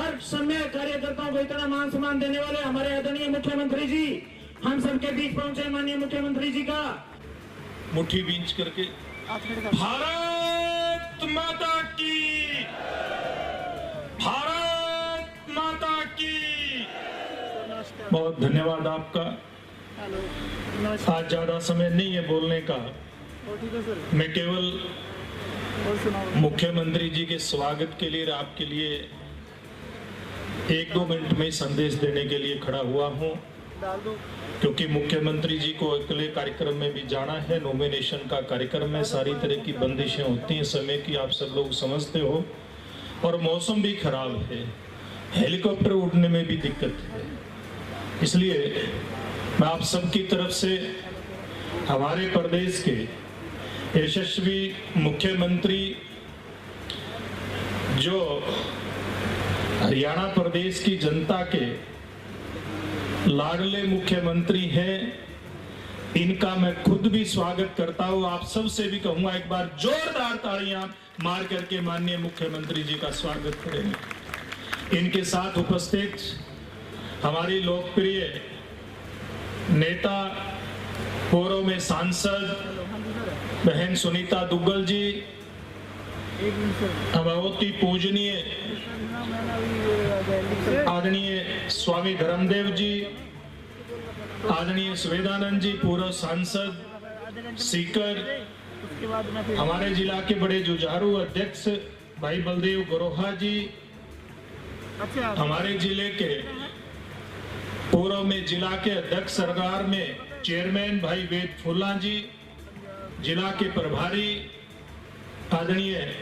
हर समय कार्यकर्ताओं को इतना मान सम्मान देने वाले हमारे आदरणीय मुख्यमंत्री जी हम सबके बीच पहुंचे। माननीय मुख्यमंत्री जी का मुट्ठी बींच करके भारत माता की, भारत माता की। बहुत धन्यवाद आपका। आज ज्यादा समय नहीं है बोलने का, मैं केवल मुख्यमंत्री जी के स्वागत के लिए आपके लिए 1-2 मिनट में संदेश देने के लिए खड़ा हुआ हूं, क्योंकि मुख्यमंत्री जी को अगले कार्यक्रम में भी जाना है। नॉमिनेशन का कार्यक्रम है, सारी तरह की बंदिशें होती हैं समय की, आप सब लोग समझते हो, और मौसम भी खराब है, हेलीकॉप्टर उड़ने में भी दिक्कत है। इसलिए मैं आप सबकी तरफ से हमारे प्रदेश के यशस्वी मुख्यमंत्री जो हरियाणा प्रदेश की जनता के लाडले मुख्यमंत्री हैं, इनका मैं खुद भी स्वागत करता हूं। आप सबसे भी कहूंगा एक बार जोरदार तालियां मार करके माननीय मुख्यमंत्री जी का स्वागत करेंगे। इनके साथ उपस्थित हमारी लोकप्रिय नेता, पूर्व में सांसद बहन सुनीता दुग्गल जी, बहुत ही पूजनीय आदरणीय स्वामी धर्मदेव जी, आदरणीय सुवेदानंद जी, पूर्व सांसद सीकर, हमारे जिला के बड़े जुझारू अध्यक्ष भाई बलदेव गोरोहा जी, हमारे जिले के पूर्व में जिला के अध्यक्ष सरकार में चेयरमैन भाई वेद फुल्ला जी, जिला के प्रभारी आदरणीय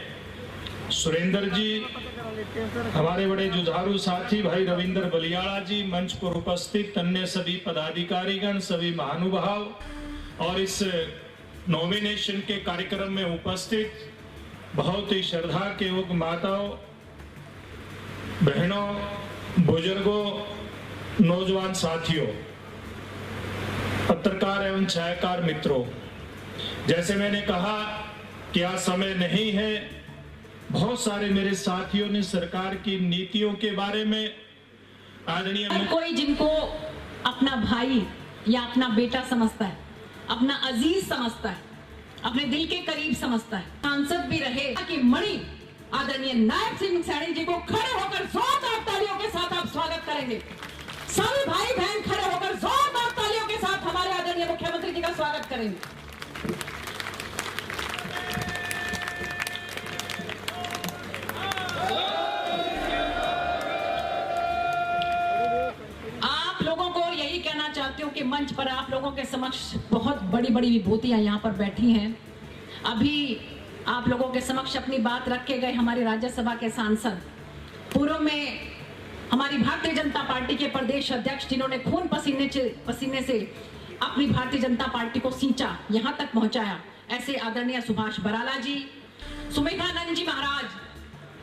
सुरेंद्र जी, हमारे बड़े जुझारू साथी भाई रविंद्र बलियाड़ा जी, मंच पर उपस्थित अन्य सभी पदाधिकारीगण, सभी महानुभाव, और इस नॉमिनेशन के कार्यक्रम में उपस्थित बहुत ही श्रद्धा के योग्य माताओं, बहनों, बुजुर्गों, नौजवान साथियों, पत्रकार एवं छायाकार मित्रों, जैसे मैंने कहा कि आज समय नहीं है, बहुत सारे मेरे साथियों ने सरकार की नीतियों के बारे में आदरणीय कोई जिनको अपना भाई या अपना बेटा समझता है, अपना अजीज समझता है, अपने दिल के करीब समझता है, सांसद भी रहे कि मणि आदरणीय नायब सिंह सैनी जी को खड़े होकर जोरदार तालियों के साथ आप स्वागत करेंगे। सभी भाई बहन खड़े होकर जोरदार तालियों के साथ हमारे आदरणीय मुख्यमंत्री जी का स्वागत करेंगे। आप लोगों को यही कहना चाहती हूँ कि मंच पर आप लोगों के समक्ष बहुत बड़ी बड़ी विभूतियां यहाँ पर बैठी हैं। अभी आप लोगों के समक्ष अपनी बात रख के गए हमारे राज्यसभा के सांसद, पूर्व में हमारी भारतीय जनता पार्टी के प्रदेश अध्यक्ष, जिन्होंने खून पसीने से अपनी भारतीय जनता पार्टी को सींचा, यहाँ तक पहुंचाया, ऐसे आदरणीय सुभाष बराला जी, सुमेधानंद जी महाराज,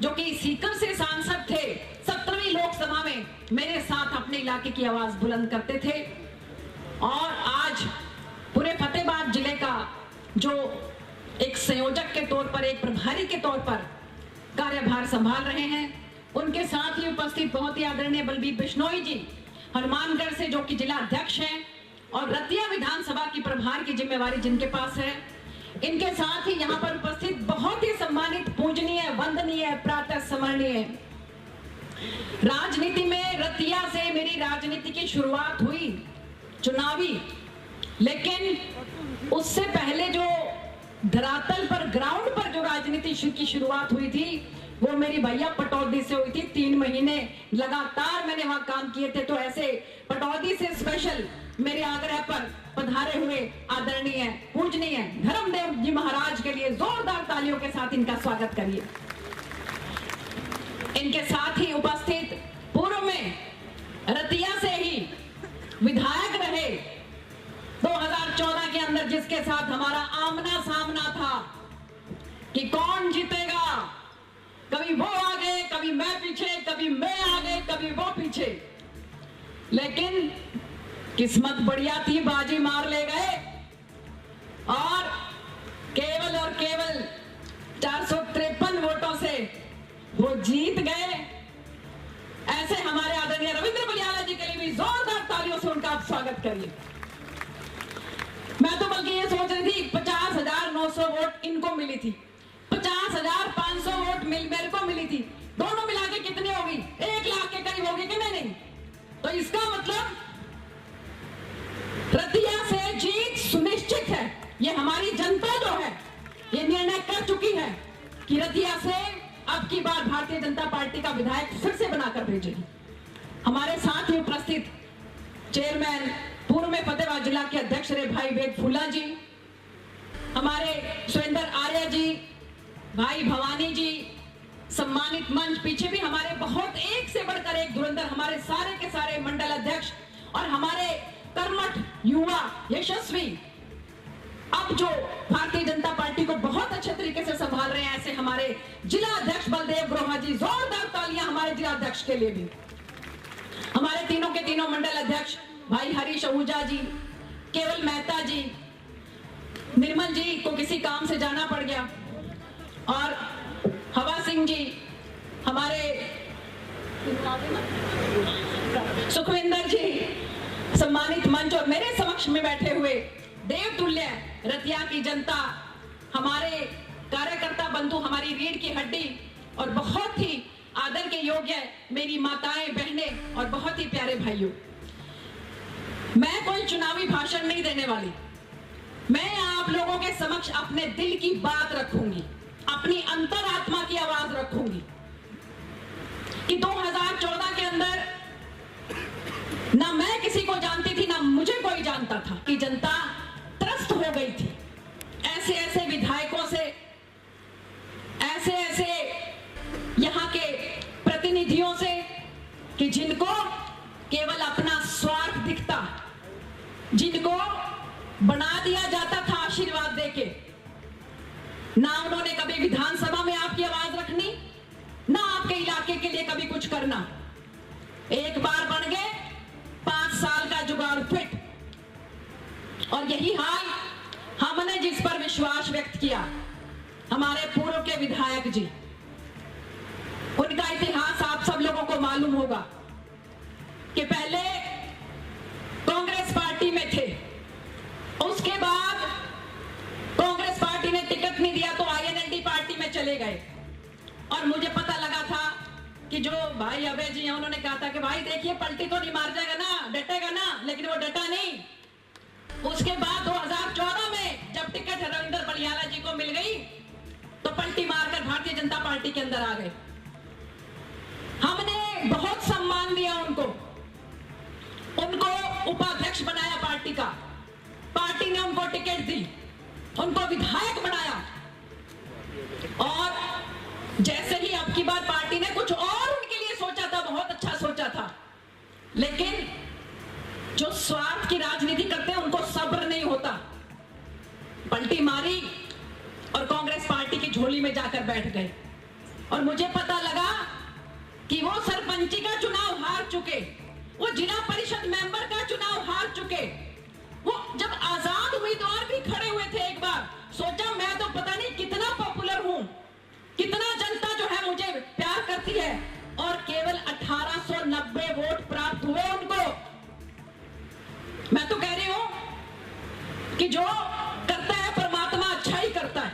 जो कि सीकर से सांसद थे, 17वीं लोकसभा में मेरे साथ अपने इलाके की आवाज बुलंद करते थे, और आज पूरे फतेहाबाद जिले का जो एक संयोजक के तौर पर, एक प्रभारी के तौर पर कार्यभार संभाल रहे हैं। उनके साथ ही उपस्थित बहुत ही आदरणीय बलबीर बिश्नोई जी, हनुमानगढ़ से, जो कि जिला अध्यक्ष हैं और रतिया विधानसभा की प्रभार की जिम्मेवारी जिनके पास है। इनके साथ ही यहाँ पर उपस्थित बहुत ही सम्मानित, पूजनीय, वंदनीय, प्रातः स्मरणीय, राजनीति में रतिया से मेरी राजनीति की शुरुआत हुई चुनावी, लेकिन उससे पहले जो धरातल पर, ग्राउंड पर जो राजनीति की शुरुआत हुई थी, वो मेरी भैया पटौदी से हुई थी। 3 महीने लगातार मैंने वहां काम किए थे। तो ऐसे पटौदी से स्पेशल मेरे आग्रह पर पधारे हुए आदरणीय पूजनीय धर्मदेव जी महाराज के लिए जोरदार तालियों के साथ इनका स्वागत करिए। इनके साथ ही उपस्थित पूर्व में रतिया से ही विधायक रहे, 2014 के अंदर, जिसके साथ हमारा आमना सामना था कि कौन जीतेगा, कभी वो आगे, कभी मैं पीछे, कभी मैं आगे, कभी वो पीछे, लेकिन किस्मत बढ़िया थी, बाजी मार ले गए और केवल 453 वोटों से वो जीत गए। स्वागत करिए। मैं तो बल्कि ये सोच रही थी 50,900 वोट इनको मिली थी, 50,500 वोट मेरे को मिली थी, दोनों मिला के कितनी होगी? 1 लाख के करीब होगी कि नहीं? तो इसका मतलब रतिया से जीत सुनिश्चित है। ये हमारी जनता जो है ये निर्णय कर चुकी है कि रतिया से अब की बार भारतीय जनता पार्टी का विधायक फिर से बनाकर भेजेगी। हमारे साथ ही उपस्थित चेयरमैन पूर्व में फतेहाबाद जिला के अध्यक्ष रहे भाई वेद फुल्ला जी, हमारे सुरेंद्र आर्य जी, भाई भवानी जी, सम्मानित मंच, पीछे भी हमारे बहुत एक से बढ़कर एक धुरंधर हमारे सारे के सारे मंडल अध्यक्ष और हमारे कर्मठ युवा यशस्वी अब जो भारतीय जनता पार्टी को बहुत अच्छे तरीके से संभाल रहे हैं, ऐसे हमारे जिला अध्यक्ष बलदेव ग्रोहा जी, जोरदार तालियां हमारे जिला अध्यक्ष के लिए भी। हमारे तीनों के तीनों मंडल अध्यक्ष भाई हरीश आहूजा जी, केवल मेहता जी, निर्मल जी को किसी काम से जाना पड़ गया, और हवा सिंह जी, हमारे सुखविंदर जी, सम्मानित मंच और मेरे समक्ष में बैठे हुए देवतुल्य रतिया की जनता, हमारे कार्यकर्ता बंधु, हमारी रीढ़ की हड्डी और बहुत ही आदर के योग्य मेरी माताएं, बहनें और बहुत ही प्यारे भाइयों, मैं कोई चुनावी भाषण नहीं देने वाली। मैं आप लोगों के समक्ष अपने दिल की बात रखूंगी, अपनी अंतरात्मा की आवाज रखूंगी कि 2014 के अंदर ना मैं किसी को जानती थी, ना मुझे कोई जानता था कि जनता त्रस्त हो गई थी ऐसे ऐसे विधायकों से, ऐसे ऐसे यहाँ के प्रतिनिधियों से कि जिनको केवल अपना स्वार्थ दिखता, जिनको बना दिया जाता था आशीर्वाद देके। ना उन्होंने कभी विधानसभा में आपकी आवाज रखनी, ना आपके इलाके के लिए कभी कुछ करना। एक बार बन गए, 5 साल का जुगाड़ फिट। और यही हाल हमने जिस पर विश्वास व्यक्त किया, हमारे पूर्व के विधायक जी, उनका इतिहास आप सब लोगों को मालूम होगा कि पहले कांग्रेस पार्टी में थे, उसके बाद कांग्रेस पार्टी ने टिकट नहीं दिया तो आईएनएलडी पार्टी में चले गए। और मुझे पता लगा था कि जो भाई अभय जी हैं, उन्होंने कहा था कि भाई देखिए पलटी तो नहीं मार जाएगा ना, डटेगा ना, लेकिन वो डटा नहीं। उसके बाद 2014 में जब टिकट रविंदर बलियाला जी को मिल गई तो पलटी मारकर भारतीय जनता पार्टी के अंदर आ गए। हमने बहुत सम्मान दिया उनको उपाध्यक्ष बनाया पार्टी का, पार्टी ने उनको टिकट दी, उनको विधायक बनाया। और जैसे ही अब की बार पार्टी ने कुछ और उनके लिए सोचा था, बहुत अच्छा सोचा था, लेकिन जो स्वार्थ की राजनीति करते हैं उनको सब्र नहीं होता। पलटी मारी और कांग्रेस पार्टी की झोली में जाकर बैठ गए। और मुझे पता लगा कि वो सरपंची का चुनाव हार चुके, वो जिला परिषद मेंबर का चुनाव हार चुके, वो जब आजाद उम्मीदवार भी खड़े हुए थे। एक बार सोचा मैं तो पता नहीं कितना पॉपुलर हूं, कितना जनता जो है मुझे प्यार करती है, और केवल 1890 वोट प्राप्त हुए उनको। मैं तो कह रही हूं कि जो करता है परमात्मा अच्छा ही करता है।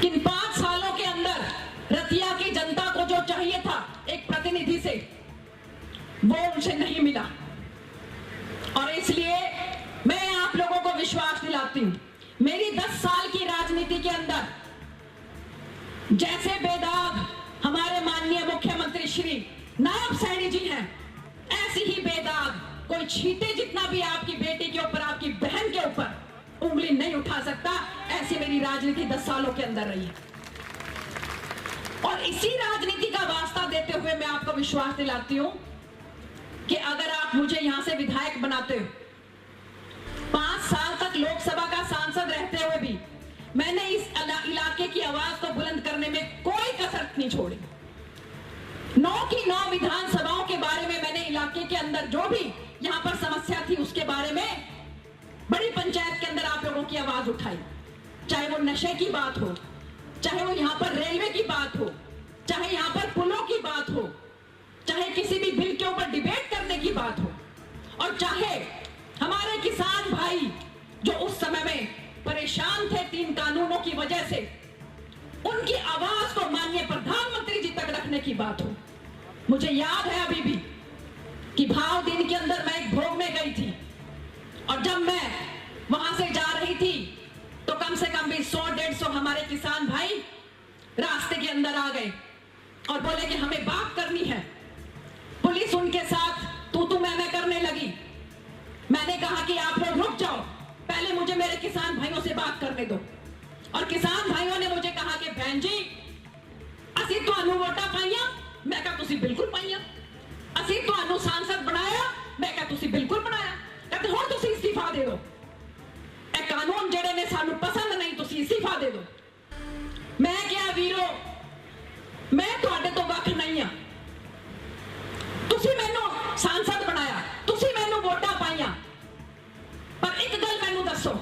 किन 5 सालों के अंदर रतिया की जनता को जो चाहिए था एक प्रतिनिधि से, वो उनसे नहीं मिला। और इसलिए मैं आप लोगों को विश्वास दिलाती हूं, मेरी 10 साल की राजनीति के अंदर जैसे बेदाग हमारे माननीय मुख्यमंत्री श्री नायब सैनी जी हैं, ऐसी ही बेदाग कोई छींटे जितना भी आपकी बेटी के ऊपर, आपकी बहन के ऊपर उंगली नहीं उठा सकता। ऐसी मेरी राजनीति 10 सालों के अंदर रही है। और इसी राजनीति का वास्ता देते हुए मैं आपको विश्वास दिलाती हूं कि अगर आप मुझे यहां से विधायक बनाते हो, 5 साल तक लोकसभा का सांसद रहते हुए भी मैंने इस इलाके की आवाज को बुलंद करने में कोई कसर नहीं छोड़ी। 9 की 9 विधानसभाओं के बारे में मैंने इलाके के अंदर जो भी यहां पर समस्या थी उसके बारे में बड़ी पंचायत के अंदर आप लोगों की आवाज उठाई। चाहे वो नशे की बात हो, चाहे वो यहाँ पर रेलवे की बात हो, चाहे यहाँ पर पुलों की बात हो, चाहे किसी भी बिल के ऊपर डिबेट करने की बात हो, और चाहे हमारे किसान भाई जो उस समय में परेशान थे 3 कानूनों की वजह से, उनकी आवाज को माननीय प्रधानमंत्री जी तक रखने की बात हो। मुझे याद है अभी भी कि भाव दिन के अंदर मैं एक भोग में गई थी, और जब मैं वहां से जा रही थी तो कम से कम भी 100-150 हमारे किसान भाई रास्ते के अंदर आ गए और बोले कि हमें बात करनी है। पुलिस उनके साथ तू मैं करने लगी। मैंने कहा कि आप लोग रुक जाओ, पहले मुझे मेरे किसान भाइयों से बात करने दो। और किसान भाइयों ने मुझे कहा कि बहन जी ਅਸੀਂ ਤੁਹਾਨੂੰ ਵੋਟਾਂ ਪਾਈਆਂ। मैं कहा ਤੁਸੀਂ ਬਿਲਕੁਲ ਪਾਈਆਂ। ਅਸੀਂ ਤੁਹਾਨੂੰ सांसद बनाया। मैं कहा ਤੁਸੀਂ ਬਿਲकुल बनाया। कहते ਹੁਣ ਤੁਸੀਂ इस्तीफा दे दो। ਇਹ ਕਾਨੂੰਨ ਜਿਹੜੇ ਨੇ ਸਾਨੂੰ ਪਸੰਦ ਨਹੀਂ, ਤੁਸੀਂ इस्तीफा दे दो। मैं ਕਿਹਾ ਵੀਰੋ मैं ਤੁਹਾਡੇ ਤੋਂ ਵੱਖ ਨਹੀਂ ਆ। ਤੁਸੀਂ ਮੈਨੂੰ सांसद बनाया, ਤੁਸੀਂ ਮੈਨੂੰ ਵੋਟਾਂ ਪਾਈਆਂ, ਪਰ ਇੱਕ ਗੱਲ ਮੈਨੂੰ ਦੱਸੋ,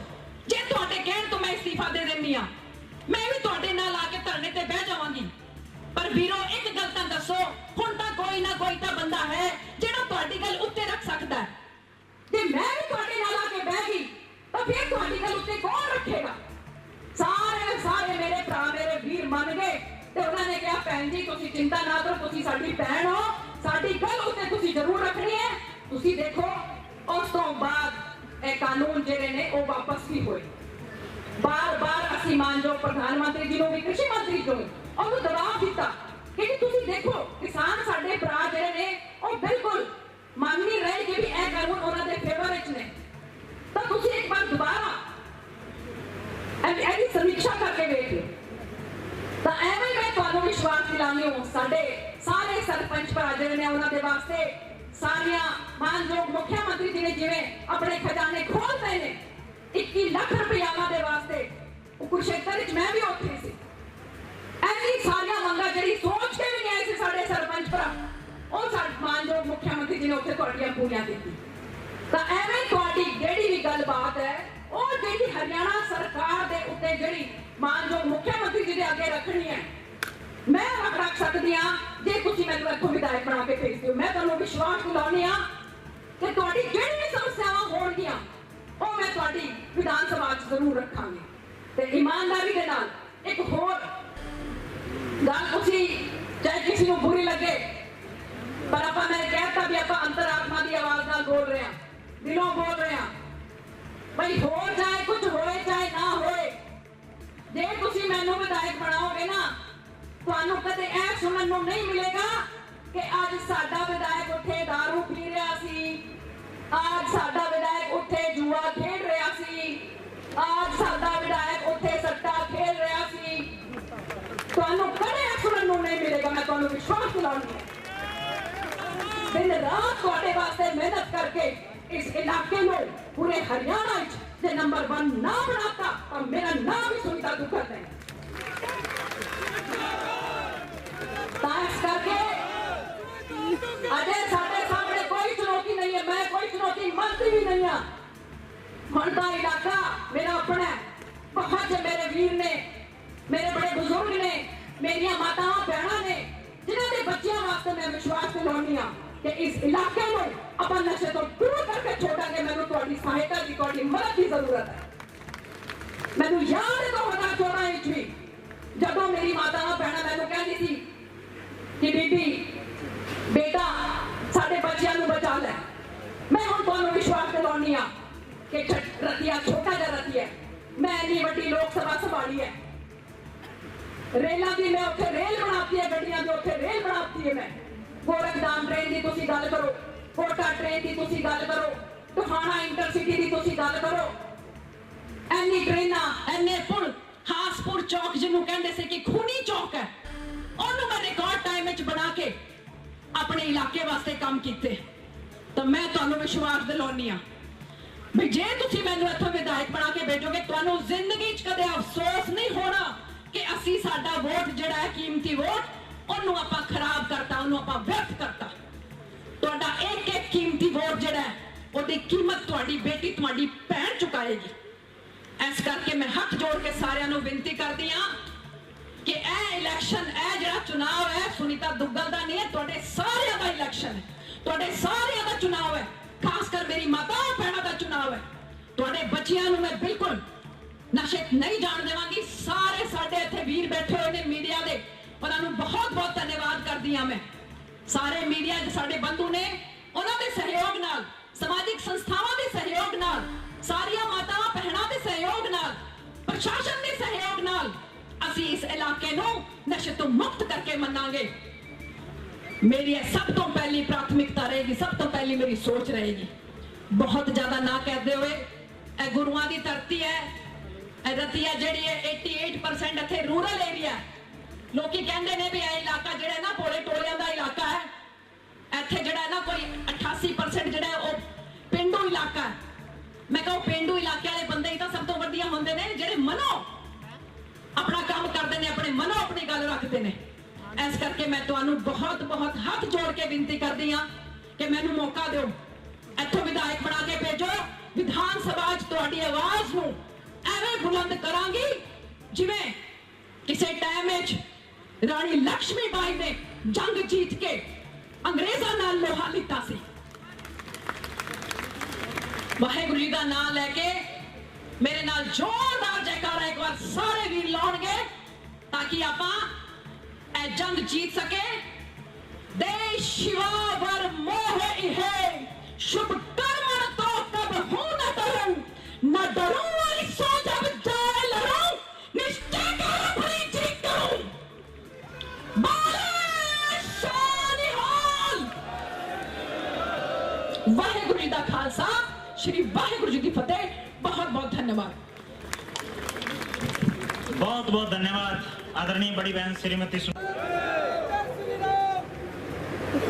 ਜੇ ਤੁਹਾਡੇ ਕਹਿਣ ਤੋਂ ਮੈਂ इस्तीफा ਦੇ ਦਿੰਨੀ ਆ, ਮੈਂ ਵੀ ਤੁਹਾਡੇ ਨਾਲ ਆ ਕੇ ਧਰਨੇ ਤੇ ਬਹਿ ਜਾਵਾਂਗੀ। ਪਰ ਵੀਰੋ ਇੱਕ ਗੱਲ ਤਾਂ ਦੱਸੋ, ਹੁਣ ਤਾਂ ਕੋਈ ਨਾ ਕੋਈ ਤਾਂ ਬੰਦਾ ਹੈ ਜਿਹੜਾ ਤੁਹਾਡੀ ਗੱਲ ਉੱਤੇ ਰੱਖ ਸਕਦਾ ਹੈ। ਜੇ ਮੈਂ ਵੀ ਤੁਹਾਡੇ ਨਾਲ ਆ ਕੇ ਬਹਿ ਗਈ ਤਾਂ ਫਿਰ ਤੁਹਾਡੀ ਗੱਲ ਉੱਤੇ ਕੌਣ ਰੱਖੇਗਾ? ਸਾਰੇ ਮੇਰੇ ਭਰਾ ਮੇਰੇ ਵੀਰ ਮੰਨ ਗਏ ਤੇ ਉਹਨਾਂ ਨੇ ਕਿਹਾ ਭੈਣ ਜੀ ਤੁਸੀਂ ਚਿੰਤਾ ਨਾ ਕਰੋ, ਤੁਸੀਂ ਸਾਡੀ ਭੈਣ ਹੋ, ਸਾਡੀ ਗੱਲ ਉੱਤੇ ਤੁਸੀਂ ਜ਼ਰੂਰ ਰੱਖਣੀ ਹੈ। ਤੁਸੀਂ ਦੇਖੋ ਉਸ ਤੋਂ ਬਾਅਦ ਇਹ ਕਾਨੂੰਨ ਜਿਹੜੇ ਨੇ ਉਹ ਵਾਪਸ ਵੀ ਹੋਏ। ਬਾਰ-ਬਾਰ ਅਸੀਂ ਮਾਨਯੋਗ ਪ੍ਰਧਾਨ ਮੰਤਰੀ ਜੀ ਨੂੰ ਵੀ ਕ੍ਰਿਸ਼ੀ ਮੰਤਰੀ ਜੀ ਨੂੰ ਉਹਨੂੰ ਦਬਾਅ ਦਿੱਤਾ ਕਿ ਤੁਸੀਂ ਦੇਖੋ ਕਿਸਾਨ ਸਾਡੇ ਭਰਾ ਜਿਹੜੇ ਨੇ ਉਹ ਬਿਲਕੁਲ ਮੰਨ ਨਹੀਂ ਰਹੇ ਕਿ ਵੀ ਇਹ ਕਾਨੂੰਨ ਉਹਨਾਂ ਦੇ ਫੇਵਰ ਵਿੱਚ ਨੇ, ਤਾਂ ਤੁਸੀਂ ਇੱਕ ਵਾਰ ਦੁਬਾਰਾ ਇਹਦੀ ਸਮੀਖਿਆ ਕਰਕੇ ਵੇਖ ਲਓ। ਤਾਂ ਐਵੇਂ ਮੈਂ ਤੁਹਾਨੂੰ ਵਿਸ਼ਵਾਸ ਦਿਲਾਉਂਦੀ ਹਾਂ, ਸਾਡੇ ਸਾਰੇ ਸਰਪੰਚ ਭਰਾ ਜਿਹੜੇ ਨੇ ਉਹਨਾਂ ਦੇ ਵਾਸਤੇ ਸਾਰੀਆਂ ਮਾਨਯੋਗ ਮੁੱਖ ਮੰਤਰੀ ਜੀ ਨੇ ਜਿਵੇਂ ਆਪਣੇ ਖਜ਼ਾਨੇ ਖੋਲ੍ਹਦੇ ਨੇ 21 ਲੱਖ ਰੁਪਇਆ ਉਹਨਾਂ ਦੇ ਵਾਸਤੇ, ਉਹ ਕੁਰਸ਼ੇਤਰ ਵਿੱਚ ਮੈਂ ਵੀ ਉੱਥੇ ਸੀ। ਐਨੀ ਸਾਰੀਆਂ ਮੰਗਾਂ ਜਿਹੜੀ ਸੋਚ ਕੇ ਵੀ ਨਹੀਂ ਆਏ ਸੀ ਸਾਡੇ ਸਰਪੰਚ ਭਰਾ, ਉਹ ਸਾਡੇ ਮਾਨਯੋਗ ਮੁੱਖ ਮੰਤਰੀ ਜੀ ਨੇ ਉੱਥੇ ਤੁਹਾਡੀਆਂ ਪੂਰੀਆਂ ਕੀਤੀ। ਤਾਂ ਐਵੇਂ ਤੁਹਾਡੀ ਜਿਹੜੀ ਵੀ ਗੱਲਬਾਤ ਹੈ ਉਹ ਜਿਹੜੀ ਹਰਿਆਣਾ ਸਰਕਾਰ ਦੇ ਉੱਤੇ ਜਿਹੜੀ ਮਾਨਯੋਗ ਮੁੱਖ ਮੰਤਰੀ ਜੀ ਦੇ ਅੱਗੇ ਰੱਖਣੀ ਹੈ, ਮੈਂ ਰੱਖ ਸਕਦੀ ਹਾਂ ਜੇ ਤੁਸੀਂ ਮੈਨੂੰ ਇੱਥੋਂ ਵਿਧਾਇਕ ਬਣਾ ਕੇ ਭੇਜ ਦਿਓ। ਮੈਂ ਤੁਹਾਨੂੰ ਵਿਸ਼ਵਾਸ ਦਿਲਾਉਂਦੀ ਹਾਂ ਕਿ ਤੁਹਾਡੀ ਜਿਹੜੀ ਵੀ ਸਮੱਸਿਆਵਾਂ ਹੋਣਗੀਆਂ ਉਹ ਮੈਂ ਤੁਹਾਡੀ ਵਿਧਾਨ ਸਭਾ 'ਚ ਜ਼ਰੂਰ ਰੱਖਾਂਗੀ। ਤੇ ਇਮਾਨਦਾਰੀ ਦੇ ਨਾਲ ਇੱਕ ਹੋਰ ਗੱਲ, ਤੁਸੀਂ ਚਾਹੇ ਕਿਸੇ ਨੂੰ ਬੁਰੀ ਲੱਗੇ ਪਰ ਆਪਾਂ ਮੈਂ ਕਹਿਤਾ ਵੀ ਆਪਾਂ ਅੰਤਰਾਤਮਾ ਦੀ ਆਵਾਜ਼ ਨਾਲ ਬੋਲ ਰਹੇ ਹਾਂ, ਦਿਲੋਂ ਬੋਲ ਰਹੇ ਹਾਂ। ਭਾਈ ਹੋ ਜਾਏ ਕੁਝ ਹੋਏ ਚਾਹੇ ਨਾ ਹੋਏ, ਜੇ ਤੁਸੀਂ ਮੈਨੂੰ ਵਿਧਾਇਕ ਬਣਾਓਗੇ ਨਾ ਤੁਹਾਨੂੰ ਕਦੇ ਇਹ ਸੁਣਨ ਨੂੰ ਨਹੀਂ ਮਿਲੇਗਾ ਕਿ ਅੱਜ ਸਾਡਾ ਵਿਧਾਇਕ ਉੱਥੇ ਦਾਰੂ ਪੀ ਰਿਹਾ ਸੀ, ਅੱਜ ਸਾਡਾ ਵਿਧਾਇਕ ਉੱਥੇ ਜੂਆ ਖੇਡ ਰਿਹਾ ਸੀ, ਅੱਜ ਸਾਡਾ ਵਿਧਾਇਕ ਉੱਥੇ ਸੱਟਾ ਖੇਡ ਰਿਹਾ ਸੀ। ਤੁਹਾਨੂੰ ਕਦੇ ਸੁਣਨ ਨੂੰ ਨਹੀਂ ਮਿਲੇਗਾ। ਮੈਂ ਤੁਹਾਨੂੰ ਵਿਸ਼ਵਾਸ ਦਿਲਾਉਂਦੀ ਹਾਂ, ਦਿਨ ਰਾਤ ਤੁਹਾਡੇ ਵਾਸਤੇ ਮਿਹਨਤ ਕਰਕੇ ਇਸ ਇਲਾਕੇ ਨੂੰ ਪੂਰੇ ਹਰਿਆਣਾ ਵਿੱਚ ਜੇ ਨੰਬਰ 1 ਨਾ ਬਣਾਤਾ ਤਾਂ ਮੇਰਾ ਨਾਮ ਵੀ ਸੁਨੀਤਾ ਦੁੱਗਲ ਹੈ। ਤਾਂ ਇਸ ਕਰਕੇ अजय साढ़े सामने कोई चुनौती नहीं है, मैं कोई चुनौती मानती भी नहीं हाँ। मनता इलाका मेरा अपना है, बहुत से मेरे वीर ने, मेरे बड़े बुजुर्ग ने, मेरिया मातावां बहना ने, जिन्हों के बच्चों वास्ते मैं विश्वास दिलानी हाँ कि इस इलाके में अपन नशे तो दूर करके छोड़ांगे। मैनू तुहाडी सहायता की, तुहाडी मदद की जरूरत है। मैनू याद है 2014 भी जदों मेरी मातावां बहना मैनू कहती थी कि बीबी बेटा साडे बच्चों को बचा ले। मैं हुण तुहानू विश्वास दिलाउणी आ कि रतिया छोटा जिहा रतिया मैं इन्नी वड्डी लोक सभा संभाली है, रेलों की मैं उत्थे रेल बनाती है, गड्डियां की उत्थे रेल बनाती है। मैं गोरखधाम ट्रेन की तुसीं गल करो, कोटा ट्रेन की तुसीं गल करो, टोहाना इंटरसिटी की तुसीं गल करो, इन्नी ट्रेनां इन्ने पुल, हासपुर चौक जिन्हों कहते से कि खूनी चौक है, उन्होंने मैं रिकॉर्ड टाइम में बना के अपने इलाके वास्ते काम किए। तो मैं तुहानू विश्वास दिलाउणी आ भी जे तुसीं मैनू इत्थों विधायक बना के भेजोगे तुहानू जिंदगी च कदे अफसोस नहीं होना कि असीं साडा वोट जिहड़ा है कीमती वोट ओनू आपां खराब करता, ओनू आपां व्यर्थ करता। तुहाडा एक एक कीमती वोट जिहड़ा है ओहदी कीमत तुहाडी बेटी तुहाडी भैण चुकाएगी। इस करके मैं हथ जोड़ के सारिआं नू विनती करदी हां कि यह इलैक्शन यह जो चुनाव है सुनीता दुग्गल का नहीं है, तुहाडे सारिआं दा इलैक्शन है, तुहाडे सारिआं दा चुनाव है। खासकर मेरी माताओं भैनों का चुनाव है। तुहाडे बच्चियां नूं मैं बिल्कुल नशे नहीं जान देवांगी। सारे साडे इत्थे वीर बैठे हुए ने मीडिया दे, उन्हां नूं बहुत बहुत धन्यवाद करदी हां मैं। सारे मीडिया दे साडे बंधु ने, उन्हां दे सहयोग नाल, समाजिक संस्थावां दे सहयोग नाल, सारियां मातावां भैणां दे सहयोग नाल, प्रशासन दे सहयोग नाल ਅਸੀਂ इस इलाके नूं नशे तो मुक्त करके मनांगे। मेरी सब तो पहली प्राथमिकता रहेगी, सब तो पहली मेरी सोच रहेगी। बहुत ज्यादा ना कहते हुए, ए गुरुआं दी धरती है, ए रतिया जिहड़ी है 88% इत्थे रूरल एरिया। लोकी कहंदे ने भी ए इलाका जिहड़ा ना भोले टोलियां दा इलाका है। इत्थे जिहड़ा ना कोई 88% जिहड़ा है ओ पेंडू इलाका है। मैं कहूं पेंडू इलाके वाले बंदे ही तां सब तो वड्डियां हुंदे ने जिहड़े मनो अपना काम करते हैं, अपने मनो अपनी गल रखते हैं। इस करके मैं तुहानू बहुत बहुत हाथ जोड़ के विनती करती हाँ कि मैनू मौका दो, इत्थों विधायक बना के भेजो। विधान सभा च तुहाडी आवाज नू एवें बुलंद करांगी जिवें किसी टाइम विच रानी लक्ष्मीबाई ने जंग जीत के अंग्रेजां नाल लोहा लिता सी। वाहेगुरू जी दा नाम लैके मेरे नाल जोरदार जयकारा एक बार सारे वीर लाउणगे ताकि आपां ए जंग जीत सके। देश शिवा वर मोह इहे शुभ कर्मण तो कब हूं न डरूं वाली सो जब जाए लड़ूं निश्चय कर अपनी जीत करूं। बाले शानिहाल। वाहेगुरू जी दा खालसा, श्री वाहेगुरू जी की फतेह। बहुत बहुत धन्यवाद। बहुत बहुत धन्यवाद आदरणीय बड़ी बहन श्रीमती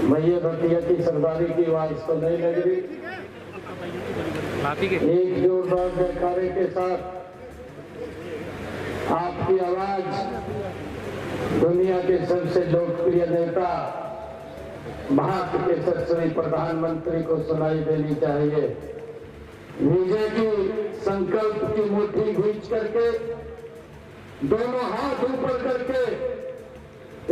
भैया भतिया की सरदारी की आवाज तो नहीं लग रही। एक जोरदार जयकारे के साथ आपकी आवाज दुनिया के सबसे लोकप्रिय नेता भारत के सच्चे प्रधानमंत्री को सुनाई देनी चाहिए। विजय की संकल्प की मुट्ठी खींच करके दोनों हाथ ऊपर करके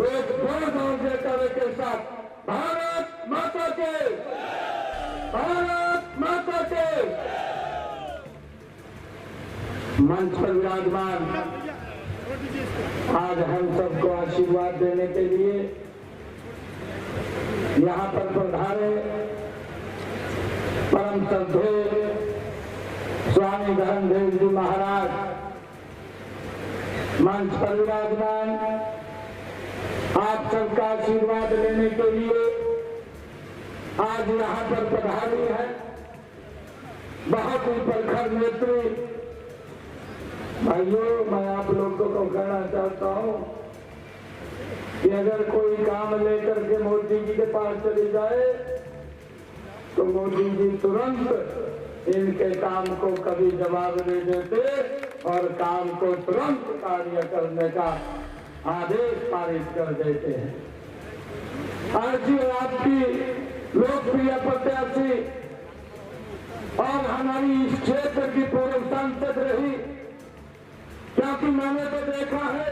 एक जोरदार जयकारे के साथ भारत माता के, भारत माता के। मंच पर विराजमान आज हम सबको आशीर्वाद देने के लिए यहाँ पर पधारे परम श्रद्धेय स्वामी धर्मदेव जी महाराज, मंच पर विराजमान आप सबका आशीर्वाद लेने के लिए आज यहाँ पर पधारी है। बहुत ही प्रखर नेत्री भाइयों, मैं आप लोगों को कहना चाहता हूँ कि अगर कोई काम लेकर के मोदी जी के पास चली जाए तो मोदी जी तुरंत इनके काम को कभी जवाब नहीं देते और काम को तुरंत कार्य करने का आदेश पारित कर देते हैं। आज ही आपकी लोकप्रिय प्रत्याशी और हमारी इस क्षेत्र की पूर्व सांसद रही, क्योंकि मैंने तो देखा है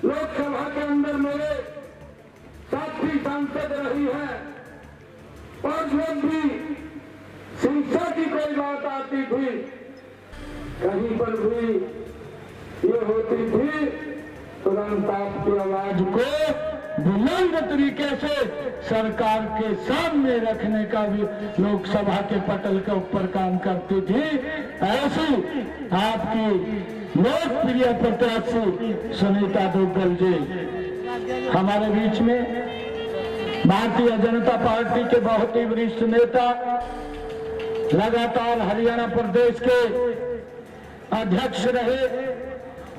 लोकसभा के अंदर मेरे साथी सांसद रही है और जब भी शिक्षा की कोई बात आती थी, कहीं पर भी ये होती थी, तुरंत आपकी आवाज को बुलंद तरीके से सरकार के सामने रखने का भी लोकसभा के पटल के ऊपर काम करती थी। ऐसी आपकी लोकप्रिय प्रत्याशी सुनीता दुग्गल जी हमारे बीच में, भारतीय जनता पार्टी के बहुत ही वरिष्ठ नेता, लगातार हरियाणा प्रदेश के अध्यक्ष रहे,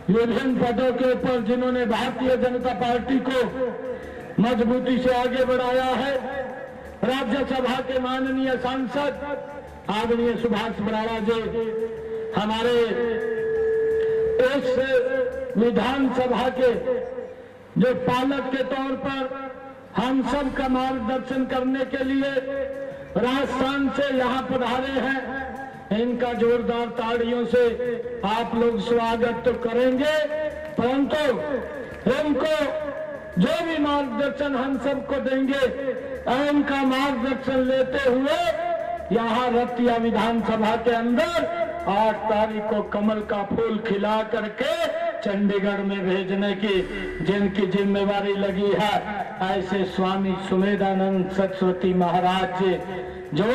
विभिन्न पदों के ऊपर जिन्होंने भारतीय जनता पार्टी को मजबूती से आगे बढ़ाया है। राज्यसभा के माननीय सांसद आदरणीय सुभाष बराड़ा जी हमारे इस विधानसभा के जो पालक के तौर पर हम सब का मार्गदर्शन करने के लिए राजस्थान से यहाँ पधारे हैं। इनका जोरदार ताड़ियों से आप लोग स्वागत तो करेंगे, परंतु इनको जो भी मार्गदर्शन हम सबको देंगे, इनका मार्गदर्शन लेते हुए यहाँ रतिया विधानसभा के अंदर 8 तारीख को कमल का फूल खिला करके चंडीगढ़ में भेजने की जिनकी जिम्मेवारी लगी है, ऐसे स्वामी सुमेधानंद सरस्वती महाराज जी जो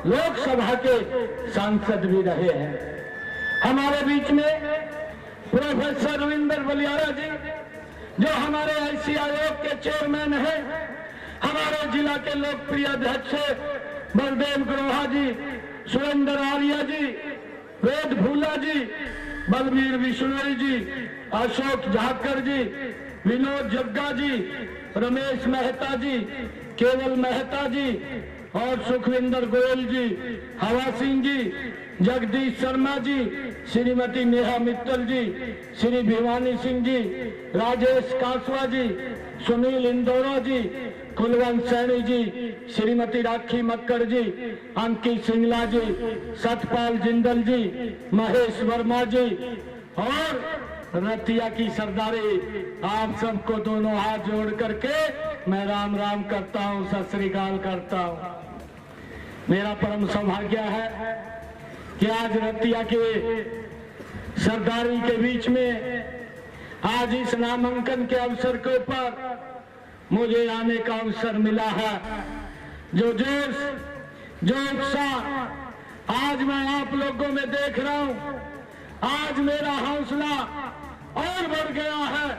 लोकसभा के सांसद भी रहे हैं। हमारे बीच में प्रोफेसर रविंदर बलियारा जी जो हमारे आईसी आयोग के चेयरमैन हैं, हमारे जिला के लोकप्रिय अध्यक्ष बलदेव ग्रोहा जी, सुरेंद्र आर्या जी, वेद फूला जी, बलबीर बिश्नोई जी, अशोक झाकर जी, विनोद जग्गा जी, रमेश मेहता जी, केवल मेहता जी और सुखविंदर गोयल जी, हवा सिंह जी, जगदीश शर्मा जी, श्रीमती नेहा मित्तल जी, श्री भिवानी सिंह जी, राजेश कासवा जी, सुनील इंदौरा जी, कुलवंत सैनी जी, श्रीमती राखी मक्कर जी, अंकित सिंगला जी, सतपाल जिंदल जी, महेश वर्मा जी और रतिया की सरदारी, आप सबको दोनों हाथ जोड़ करके मैं राम राम करता हूँ, सत श्री अकाल करता हूँ। मेरा परम सौभाग्य है कि आज रतिया के सरदारी के बीच में आज इस नामांकन के अवसर के ऊपर मुझे आने का अवसर मिला है। जो जोश जो उत्साह आज मैं आप लोगों में देख रहा हूँ, आज मेरा हौसला और बढ़ गया है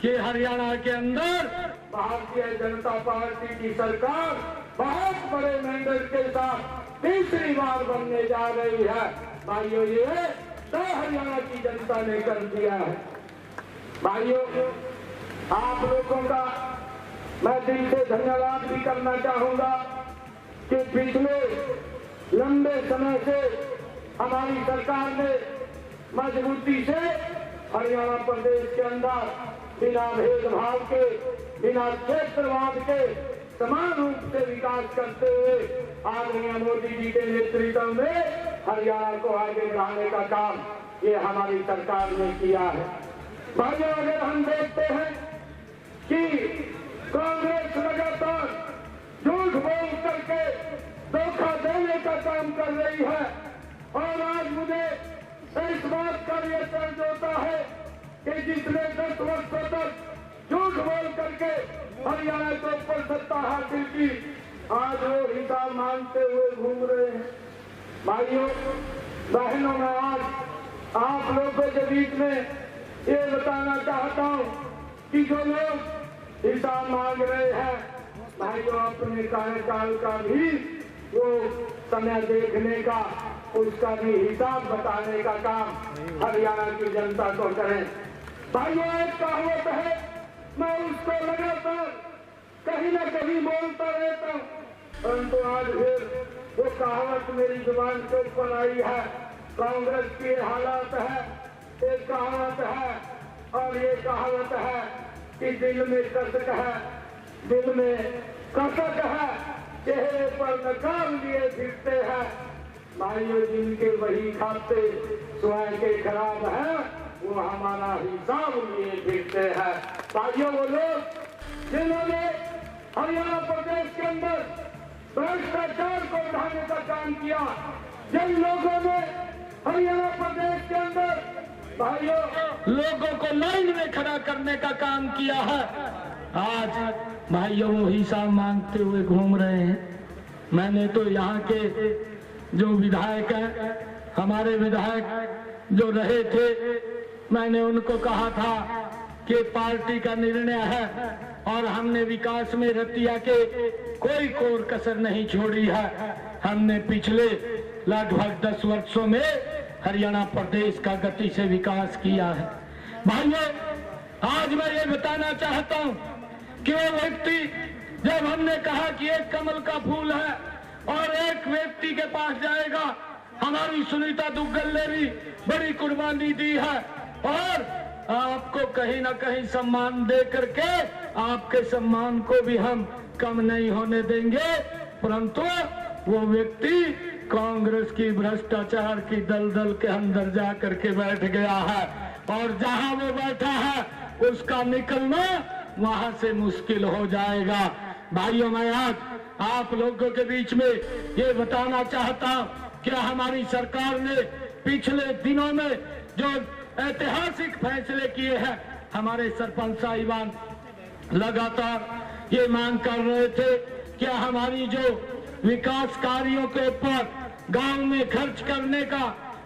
कि हरियाणा के अंदर भारतीय जनता पार्टी की सरकार बहुत बड़े मैंडेट के साथ तीसरी बार बनने जा रही है। भाइयों, ये तो हरियाणा की जनता ने कर दिया है। भाइयों, आप लोगों का मैं दिल से धन्यवाद भी करना चाहूंगा कि पिछले लंबे समय से हमारी सरकार ने मजबूती से हरियाणा प्रदेश के अंदर बिना भेदभाव के, बिना क्षेत्रवाद के समान रूप से विकास करते हुए आदरणीय मोदी जी के नेतृत्व में हरियाणा को आगे बढ़ाने का काम ये हमारी सरकार ने किया है। भाइयों, अगर हम देखते हैं कि कांग्रेस लगातार झूठ बोल करके धोखा देने का काम कर रही है और आज मुझे इस बात का भी दर्द होता है कि जिसने 10 वर्षों तक झूठ बोल करके हरियाणा के ऊपर सत्ता हासिल की, आज वो हिसाब मांगते हुए घूम रहे हैं। भाइयों बहनों, मैं आज आप लोगों के बीच में ये बताना चाहता हूँ कि जो लोग हिसाब मांग रहे हैं, भाइयों अपने कार्यकाल का भी वो समय देखने का, उसका भी हिसाब बताने का काम हरियाणा की जनता को करें। भाइयों, एक कहावत है, मैं उसको लगातार कहीं ना कहीं बोलता रहता हूँ, परंतु आज फिर वो कहावत मेरी जुबान के ऊपर आई है। कांग्रेस की हालत है, एक कहावत है और ये कहावत है कि दिल में कसक है, दिल में कसक है, चेहरे पर नकाब लिए फिरते हैं। भाइयों, जिनके वही खाते स्वयं के खराब है, वो हमारा हिसाब लिए फिरते हैं। भाइयों, वो लोग जिन्होंने हरियाणा प्रदेश के अंदर भ्रष्टाचार को बढ़ाने का काम किया, जिन लोगों ने हरियाणा प्रदेश के अंदर भाइयों लोगों को लाइन में खड़ा करने का काम किया है, आज भाइयों वो हिसाब मांगते हुए घूम रहे हैं। मैंने तो यहाँ के जो विधायक हैं, हमारे विधायक जो रहे थे, मैंने उनको कहा था कि पार्टी का निर्णय है और हमने विकास में रतिया के कोई कोर कसर नहीं छोड़ी है। हमने पिछले लगभग 10 वर्षों में हरियाणा प्रदेश का गति से विकास किया है। भाइयों, आज मैं ये बताना चाहता हूँ कि वो व्यक्ति, जब हमने कहा कि एक कमल का फूल है और एक व्यक्ति के पास जाएगा, हमारी सुनीता दुग्गल ने भी बड़ी कुर्बानी दी है और आपको कहीं ना कहीं सम्मान दे करके आपके सम्मान को भी हम कम नहीं होने देंगे। परंतु वो व्यक्ति कांग्रेस की भ्रष्टाचार की दलदल के अंदर जा करके बैठ गया है और जहां वो बैठा है उसका निकलना वहां से मुश्किल हो जाएगा। भाइयों, मैं आज आप लोगों के बीच में ये बताना चाहता हूं कि हमारी सरकार ने पिछले दिनों में जो ऐतिहासिक फैसले किए हैं, हमारे सरपंच साहिबान लगातार ये मांग कर रहे थे कि हमारी जो विकास कार्यों के ऊपर गांव में खर्च करने का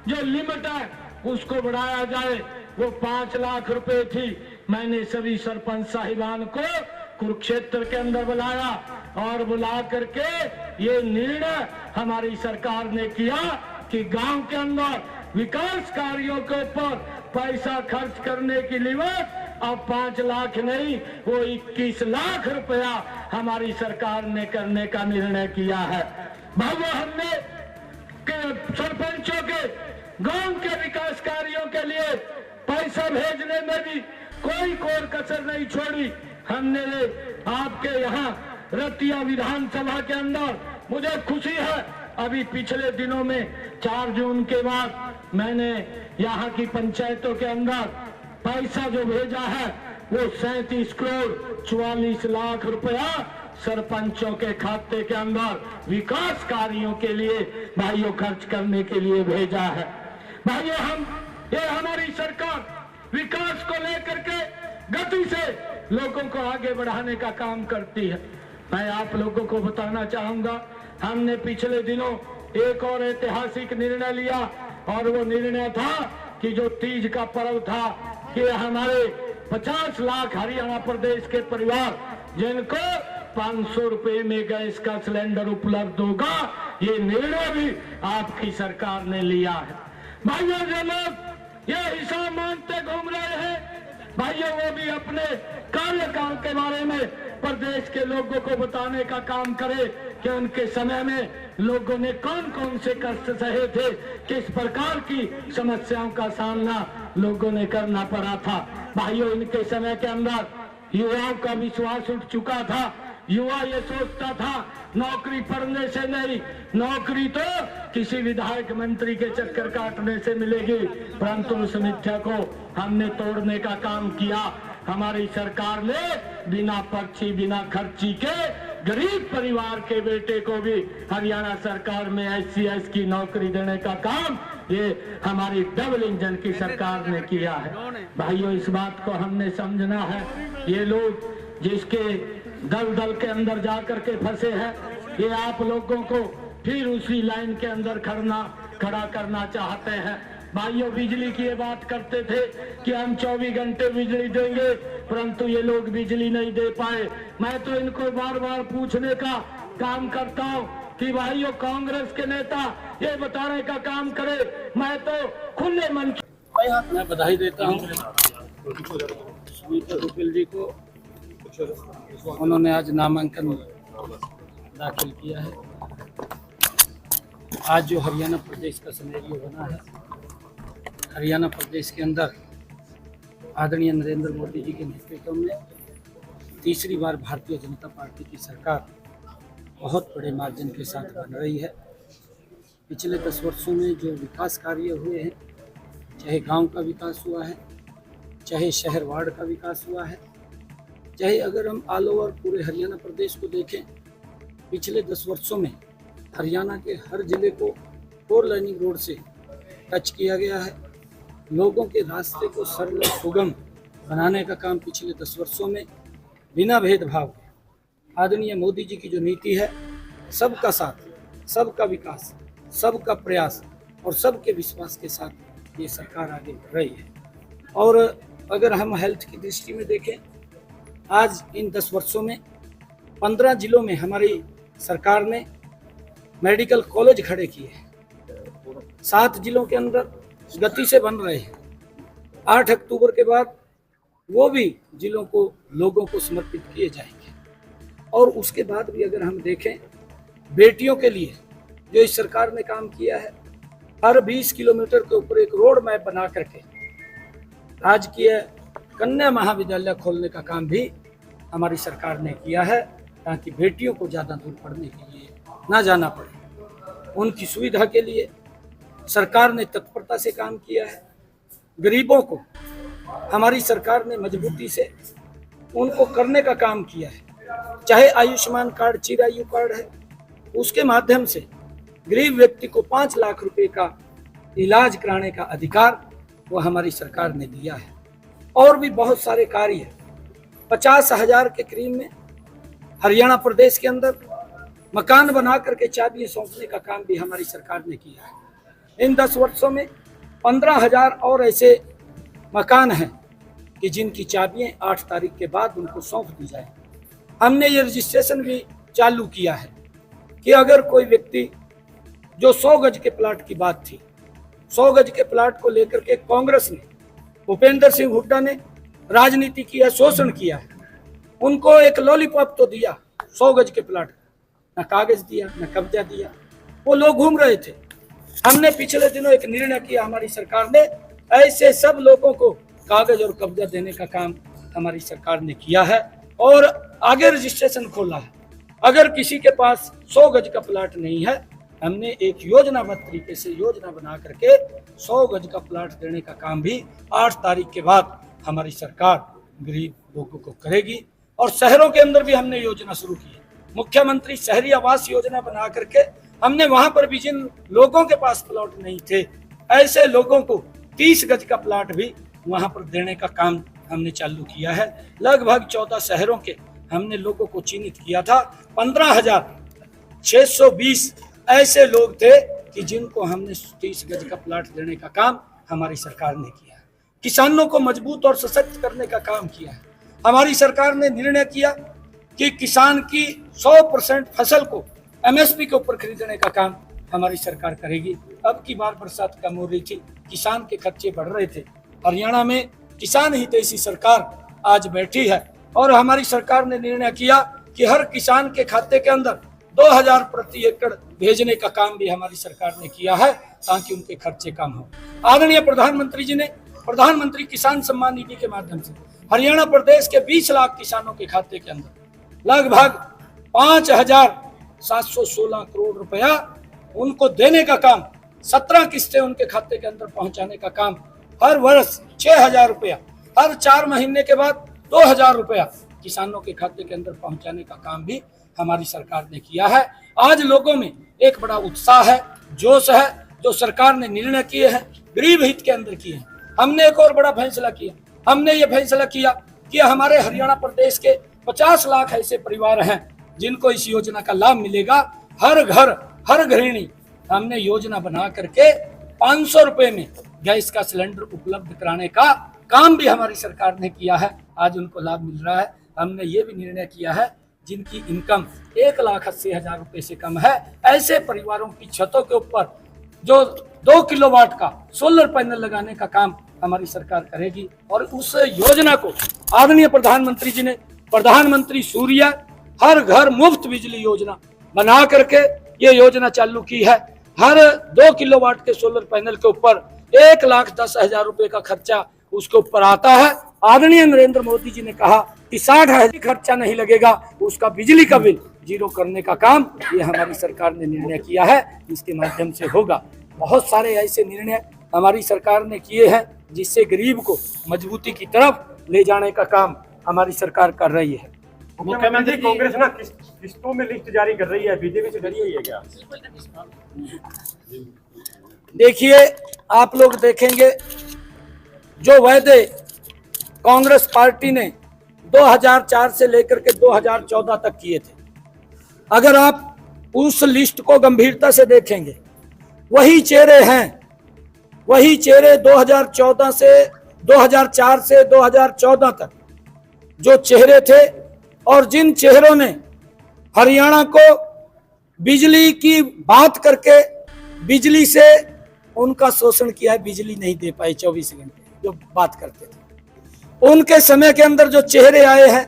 जो लिमिट है उसको बढ़ाया जाए। वो 5 लाख रुपए थी। मैंने सभी सरपंच साहिबान को कुरुक्षेत्र के अंदर बुलाया और बुला करके ये निर्णय हमारी सरकार ने किया कि गांव के अंदर विकास कार्यों के ऊपर पैसा खर्च करने की लिमिट अब 5 लाख नहीं, वो 21 लाख रुपया हमारी सरकार ने करने का निर्णय किया है। भाइयों, हमने सरपंचों के गांव के विकास कार्यों के लिए पैसा भेजने में भी कोई कोर कसर नहीं छोड़ी। हमने आपके यहाँ रतिया विधानसभा के अंदर, मुझे खुशी है, अभी पिछले दिनों में 4 जून के बाद मैंने यहाँ की पंचायतों के अंदर पैसा जो भेजा है वो 37 करोड़ 44 लाख रुपया सरपंचों के खाते के अंदर विकास कार्यों के लिए भाइयों खर्च करने के लिए भेजा है। भाइयों, ये हमारी सरकार विकास को लेकर के गति से लोगों को आगे बढ़ाने का काम करती है। मैं आप लोगों को बताना चाहूंगा, हमने पिछले दिनों एक और ऐतिहासिक निर्णय लिया और वो निर्णय था कि जो तीज का पर्व था कि हमारे 50 लाख हरियाणा प्रदेश के परिवार जिनको 500 रुपए में गैस का सिलेंडर उपलब्ध होगा, ये निर्णय भी आपकी सरकार ने लिया है। भाइयों, जो लोग ये हिसाब मानते घूम रहे हैं, भाइयों वो भी अपने कार्यकाल के बारे में प्रदेश के लोगों को बताने का काम करे कि उनके समय में लोगों ने कौन कौन से कष्ट सहे थे, किस प्रकार की समस्याओं का सामना लोगों ने करना पड़ा था। भाइयों, इनके समय के अंदर युवाओं का विश्वास उठ चुका था। युवा ये सोचता था नौकरी पढ़ने से नहीं, नौकरी तो किसी विधायक मंत्री के चक्कर काटने से मिलेगी, परंतु उस मिथ्या को हमने तोड़ने का काम किया। हमारी सरकार ने बिना पर्ची बिना खर्ची के गरीब परिवार के बेटे को भी हरियाणा सरकार में SC/ST की नौकरी देने का काम ये हमारी डबल इंजन की सरकार ने किया है। भाइयों, इस बात को हमने समझना है। ये लोग जिसके दल के अंदर जाकर के फंसे हैं, ये आप लोगों को फिर उसी लाइन के अंदर खड़ा करना चाहते हैं। भाइयों, बिजली की ये बात करते थे कि हम 24 घंटे बिजली देंगे, परंतु ये लोग बिजली नहीं दे पाए। मैं तो इनको बार बार पूछने का काम करता हूँ कि भाइयों, कांग्रेस के नेता ये बताने का काम करे। मैं तो खुले मन मैं बधाई देता हूँ सुनीता रुपेल जी को, उन्होंने आज नामांकन दाखिल किया है। आज जो हरियाणा प्रदेश का सिनेरियो बना है, हरियाणा प्रदेश के अंदर आदरणीय नरेंद्र मोदी जी के नेतृत्व में तीसरी बार भारतीय जनता पार्टी की सरकार बहुत बड़े मार्जिन के साथ बन रही है। पिछले 10 वर्षों में जो विकास कार्य हुए हैं, चाहे गांव का विकास हुआ है, चाहे शहर वार्ड का विकास हुआ है, चाहे अगर हम ऑल ओवर पूरे हरियाणा प्रदेश को देखें, पिछले 10 वर्षों में हरियाणा के हर जिले को 4 लाइनिंग रोड से टच किया गया है। लोगों के रास्ते को सरल सुगम बनाने का काम पिछले 10 वर्षों में बिना भेदभाव आदरणीय मोदी जी की जो नीति है, सबका साथ, सबका विकास, सबका प्रयास और सबके विश्वास के साथ ये सरकार आगे बढ़ रही है। और अगर हम हेल्थ की दृष्टि में देखें, आज इन 10 वर्षों में 15 जिलों में हमारी सरकार ने मेडिकल कॉलेज खड़े किए हैं। 7 जिलों के अंदर गति से बन रहे हैं। 8 अक्टूबर के बाद वो भी जिलों को लोगों को समर्पित किए जाएंगे। और उसके बाद भी अगर हम देखें, बेटियों के लिए जो इस सरकार ने काम किया है, हर 20 किलोमीटर के ऊपर एक रोड मैप बना करके राजकीय कन्या महाविद्यालय खोलने का काम भी हमारी सरकार ने किया है, ताकि बेटियों को ज़्यादा दूर पढ़ने के लिए ना जाना पड़े। उनकी सुविधा के लिए सरकार ने तत्परता से काम किया है। गरीबों को हमारी सरकार ने मजबूती से उनको करने का काम किया है। चाहे आयुष्मान कार्ड, चिरायु कार्ड है, उसके माध्यम से गरीब व्यक्ति को 5 लाख रुपए का इलाज कराने का अधिकार वो हमारी सरकार ने दिया है। और भी बहुत सारे कार्य है। 50,000 के करीब में हरियाणा प्रदेश के अंदर मकान बना करके चाबियां सौंपने का काम भी हमारी सरकार ने किया है। इन 10 वर्षों में 15,000 और ऐसे मकान हैं कि जिनकी चाबियां 8 तारीख के बाद उनको सौंप दी जाए। हमने ये रजिस्ट्रेशन भी चालू किया है कि अगर कोई व्यक्ति, जो 100 गज के प्लाट की बात थी, 100 गज के प्लाट को लेकर के कांग्रेस ने, भूपेंद्र सिंह हुड्डा ने राजनीति किया, शोषण किया है। उनको एक लॉलीपॉप तो दिया 100 गज के प्लाट, न कागज दिया, न कब्जा दिया, वो लोग घूम रहे थे। हमने पिछले दिनों एक निर्णय किया, हमारी सरकार ने ऐसे सब लोगों को कागज और कब्जा देने का काम हमारी सरकार ने किया है और आगे रजिस्ट्रेशन खोला है। अगर किसी के पास 100 गज का प्लाट नहीं है, हमने एक योजनाबद्ध तरीके से योजना बना करके 100 गज का प्लाट देने का काम भी 8 तारीख के बाद हमारी सरकार गरीब लोगों को करेगी। और शहरों के अंदर भी हमने योजना शुरू की है। मुख्यमंत्री शहरी आवास योजना बना करके हमने वहां पर भी जिन लोगों के पास प्लॉट नहीं थे, ऐसे लोगों को 30 गज का प्लाट भी वहां पर देने का काम हमने चालू किया है। लगभग 14 शहरों के हमने लोगों को चिन्हित किया था। 15,620 ऐसे लोग थे कि जिनको हमने 30 गज का प्लाट देने का काम हमारी सरकार ने किया। किसानों को मजबूत और सशक्त करने का काम किया है। हमारी सरकार ने निर्णय किया कि किसान की 100% फसल को MSP के ऊपर खरीदने का काम हमारी सरकार करेगी। अब की बार बरसात कम हो रही थी, किसान के खर्चे बढ़ रहे थे। हरियाणा में किसान हितैषी सरकार आज बैठी है और हमारी सरकार ने निर्णय किया कि हर किसान के खाते के अंदर 2,000 प्रति एकड़ भेजने का काम भी हमारी सरकार ने किया है ताकि उनके खर्चे कम हो। आदरणीय प्रधानमंत्री जी ने प्रधानमंत्री किसान सम्मान निधि के माध्यम से हरियाणा प्रदेश के 20 लाख किसानों के खाते के अंदर लगभग 5,716 करोड़ रुपया उनको देने का काम, 17 किस्तें उनके खाते के अंदर पहुंचाने का काम, हर वर्ष 6,000 रुपया, हर 4 महीने के बाद 2,000 रुपया किसानों के खाते के अंदर पहुंचाने का काम भी हमारी सरकार ने किया है। आज लोगों में एक बड़ा उत्साह है, जोश है, जो सरकार ने निर्णय किए हैं गरीब हित के अंदर किए हैं। हमने एक और बड़ा फैसला किया, हमने ये फैसला किया कि हमारे हरियाणा प्रदेश के 50 लाख ऐसे परिवार हैं जिनको इस योजना का लाभ मिलेगा। हर घर, हर गृहिणी हमने योजना बना करके 500 रुपए में गैस का सिलेंडर उपलब्ध कराने का काम भी हमारी सरकार ने किया है। आज उनको लाभ मिल रहा है। हमने ये भी निर्णय किया है जिनकी इनकम 1,80,000 रुपए से कम है, ऐसे परिवारों की छतों के ऊपर जो 2 किलोवाट का सोलर पैनल लगाने का काम हमारी सरकार करेगी। और उस योजना को आदरणीय प्रधानमंत्री जी ने प्रधानमंत्री सूर्य हर घर मुफ्त बिजली योजना बना करके ये योजना चालू की है। हर 2 किलोवाट के सोलर पैनल के ऊपर 1,10,000 रुपए का खर्चा उसके ऊपर आता है। आदरणीय नरेंद्र मोदी जी ने कहा कि 60,000 खर्चा नहीं लगेगा, उसका बिजली का बिल जीरो करने का काम ये हमारी सरकार ने निर्णय किया है, इसके माध्यम से होगा। बहुत सारे ऐसे निर्णय हमारी सरकार ने किए हैं जिससे गरीब को मजबूती की तरफ ले जाने का काम हमारी सरकार कर रही है। मुख्यमंत्री कांग्रेस ना किस्तों में लिस्ट जारी कर रही है, बीजेपी से डरी हुई है क्या? देखिए, आप लोग देखेंगे जो वायदे कांग्रेस पार्टी ने 2004 से लेकर के 2014 तक किए थे, अगर आप उस लिस्ट को गंभीरता से देखेंगे, वही चेहरे हैं, वही चेहरे 2014 से 2004 से 2014 तक जो चेहरे थे और जिन चेहरों ने हरियाणा को बिजली की बात करके बिजली से उनका शोषण किया है, बिजली नहीं दे पाए 24 घंटे जो बात करते थे, उनके समय के अंदर जो चेहरे आए हैं,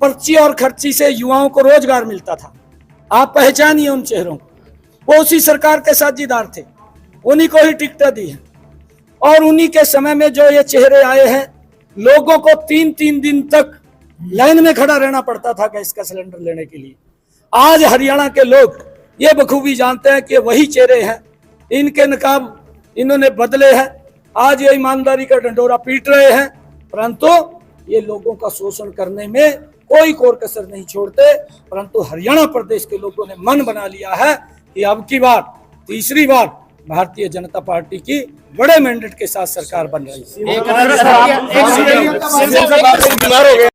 पर्ची और खर्ची से युवाओं को रोजगार मिलता था। आप पहचानिए उन चेहरों को, वो उसी सरकार के साझीदार थे, उन्हीं को ही टिकटें दी है। और उन्हीं के समय में जो ये चेहरे आए हैं, लोगों को 3-3 दिन तक लाइन में खड़ा रहना पड़ता था गैस का सिलेंडर लेने के लिए। आज हरियाणा के लोग ये बखूबी जानते हैं कि वही चेहरे हैं, इनके नकाब इन्होंने बदले हैं। आज ये ईमानदारी का ढंडोरा पीट रहे हैं, परंतु ये लोगों का शोषण करने में कोई कोर कसर नहीं छोड़ते। परंतु हरियाणा प्रदेश के लोगों ने मन बना लिया है कि अब की बार, तीसरी बार भारतीय जनता पार्टी की बड़े मैंडेट के साथ सरकार बन रही है।